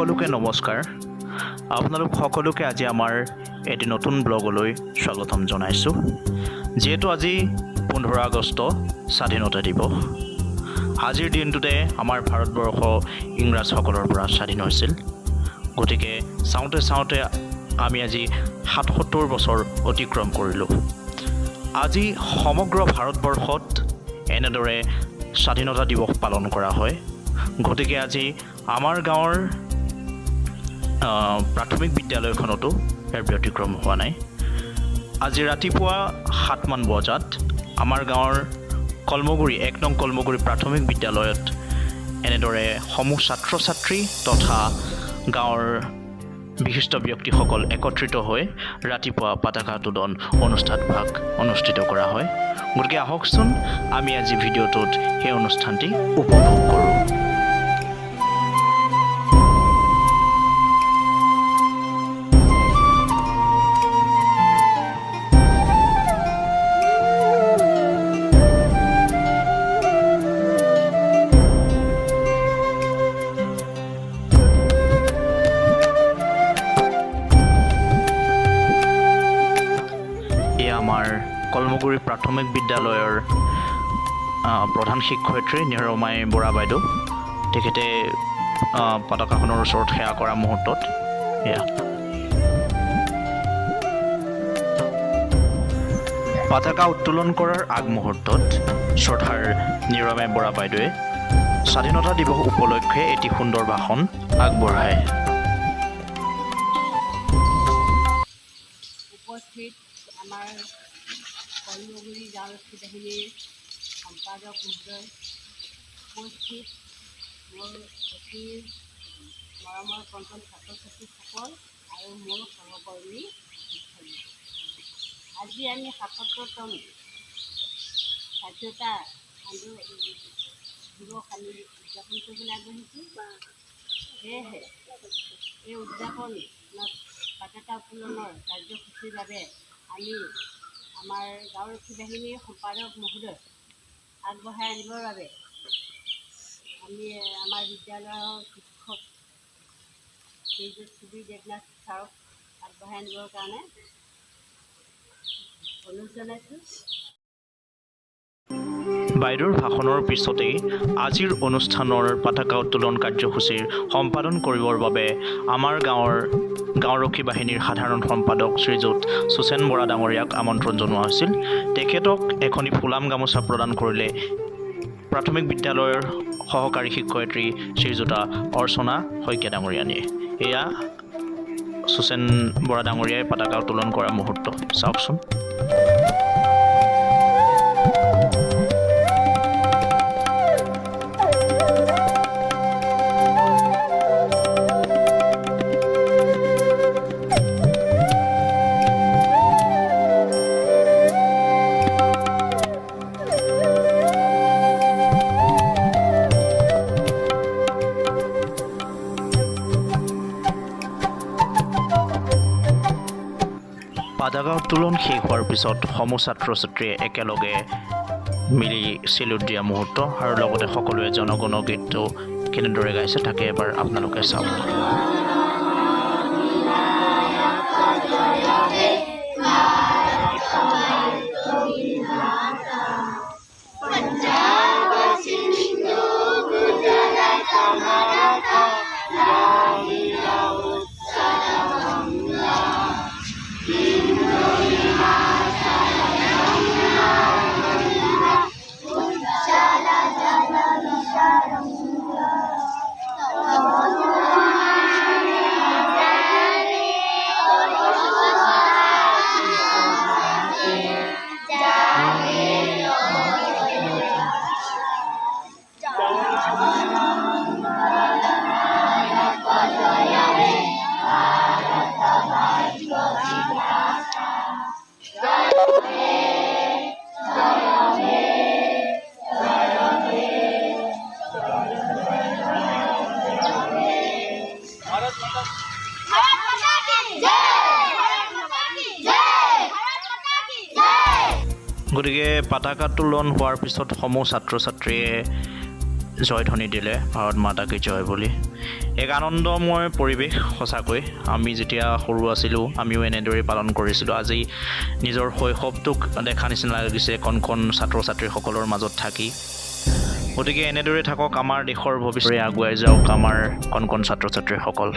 সকলোকে নমস্কাৰ। আপোনালোক সকলোকে আজি আমাৰ এটি নতুন ব্লগলৈ স্বাগতম জনাইছোঁ। যেহেতু আজি 15 আগষ্ট স্বাধীনতা দিৱস, আজিৰ দিনটোতে আমাৰ ভাৰতবৰ্ষ ইংৰাজসকলৰ পৰা স্বাধীন হৈছিল। গতিকে চাওঁতে আমি আজি 77 বছৰ অতিক্ৰম কৰিলোঁ। আজি সমগ্ৰ ভাৰতবৰ্ষত এনেদৰে স্বাধীনতা দিৱস পালন কৰা হয়। গতিকে আজি আমাৰ গাঁৱৰ প্ৰাথমিক বিদ্যালয়খনতো ইয়াৰ ব্যতিক্ৰম হোৱা নাই। আজি ৰাতিপুৱা 7 মান বজাত আমাৰ গাঁৱৰ কলমগুৰি 1 নং কলমগুৰি প্ৰাথমিক বিদ্যালয়ত এনেদৰে সমূহ ছাত্ৰ ছাত্ৰী তথা গাঁৱৰ বিশিষ্ট ব্যক্তিসকল একত্ৰিত হৈ ৰাতিপুৱা পতাকা উত্তোলন অনুষ্ঠানভাগ অনুষ্ঠিত কৰা হয়। গতিকে আহকচোন আমি আজি ভিডিঅ'টোত সেই অনুষ্ঠানটি উপভোগ কৰোঁ। আমাৰ কলমগুৰি প্ৰাথমিক বিদ্যালয়ৰ প্ৰধান শিক্ষয়িত্ৰী নিৰমাই বৰা বাইদেউ, তেখেতে পতাকাখনৰ ওচৰত সেৱা কৰা মুহূৰ্তত পতাকা উত্তোলন কৰাৰ আগমুহূৰ্তত শ্ৰদ্ধাৰ নিৰমাই বৰা বাইদেৱে স্বাধীনতা দিৱস উপলক্ষে এটি সুন্দৰ ভাষণ আগবঢ়ায়। উপস্থিত আমাৰ কলমগুৰি গাঁওৰক্ষী বাহিনীৰ সম্পাদক মহোদয়, উপস্থিত মোৰ অতি মৰমৰ কণ্ঠল ছাত্ৰ ছাত্ৰীসকল আৰু মোৰ সহকৰ্মী শিক্ষক, আজি আমি 77তম স্বাধীনতা দিৱস আমি উদযাপন কৰিবলৈ আগবাঢ়িছোঁ। সেয়েহে এই উদযাপনত পতাকা উত্তোলনৰ কাৰ্যসূচীৰ বাবে আমি আমাৰ গাঁওৰক্ষী বাহিনীৰ সম্পাদক মহোদয় আগবঢ়াই আনিবৰ বাবে আমি আমাৰ বিদ্যালয়ৰ শিক্ষক শ্ৰীযুত সুবীৰ দেৱনাথ ছাৰক আগবঢ়াই আনিবৰ কাৰণে অনুৰোধ জনাইছোঁ। বাইদেউৰ ভাষণৰ পিছতেই আজিৰ অনুষ্ঠানৰ পতাকা উত্তোলন কাৰ্যসূচীৰ সম্পাদন কৰিবৰ বাবে আমাৰ গাঁওৰক্ষী বাহিনীৰ সাধাৰণ সম্পাদক শ্ৰীযুত সুচেন বৰা ডাঙৰীয়াক আমন্ত্ৰণ জনোৱা হৈছিল। তেখেতক এখনি ফুলাম গামোচা প্ৰদান কৰিলে প্ৰাথমিক বিদ্যালয়ৰ সহকাৰী শিক্ষয়িত্ৰী শ্ৰীযুতা অৰ্চনা শইকীয়া ডাঙৰীয়ানীয়ে। এয়া সুচেন বৰা ডাঙৰীয়াই পতাকা উত্তোলন কৰা মুহূৰ্ত, চাওকচোন। পতাকা উত্তোলন শেষ হোৱাৰ পিছত সমূহ ছাত্ৰ ছাত্ৰীয়ে একেলগে মিলি চেলুট দিয়া মুহূৰ্ত আৰু লগতে সকলোৱে জনগণ গীতটো কেনেদৰে গাইছে তাকে এবাৰ আপোনালোকে চাওক। গতিকে পতাকা উত্তোলন হোৱাৰ পিছত সমূহ ছাত্ৰ ছাত্ৰীয়ে জয়ধ্বনি দিলে ভাৰত মাতা কি জয় বুলি। এক আনন্দময় পৰিৱেশ সঁচাকৈ। আমি যেতিয়া সৰু আছিলোঁ আমিও এনেদৰেই পালন কৰিছিলোঁ। আজি নিজৰ শৈশৱটোক দেখা নিচিনা লাগিছে কণ কণ ছাত্ৰ ছাত্ৰীসকলৰ মাজত থাকি। গতিকে এনেদৰে থাকক আমাৰ দেশৰ ভৱিষ্যতে আগুৱাই যাওক আমাৰ কণ কণ ছাত্ৰ ছাত্ৰীসকল।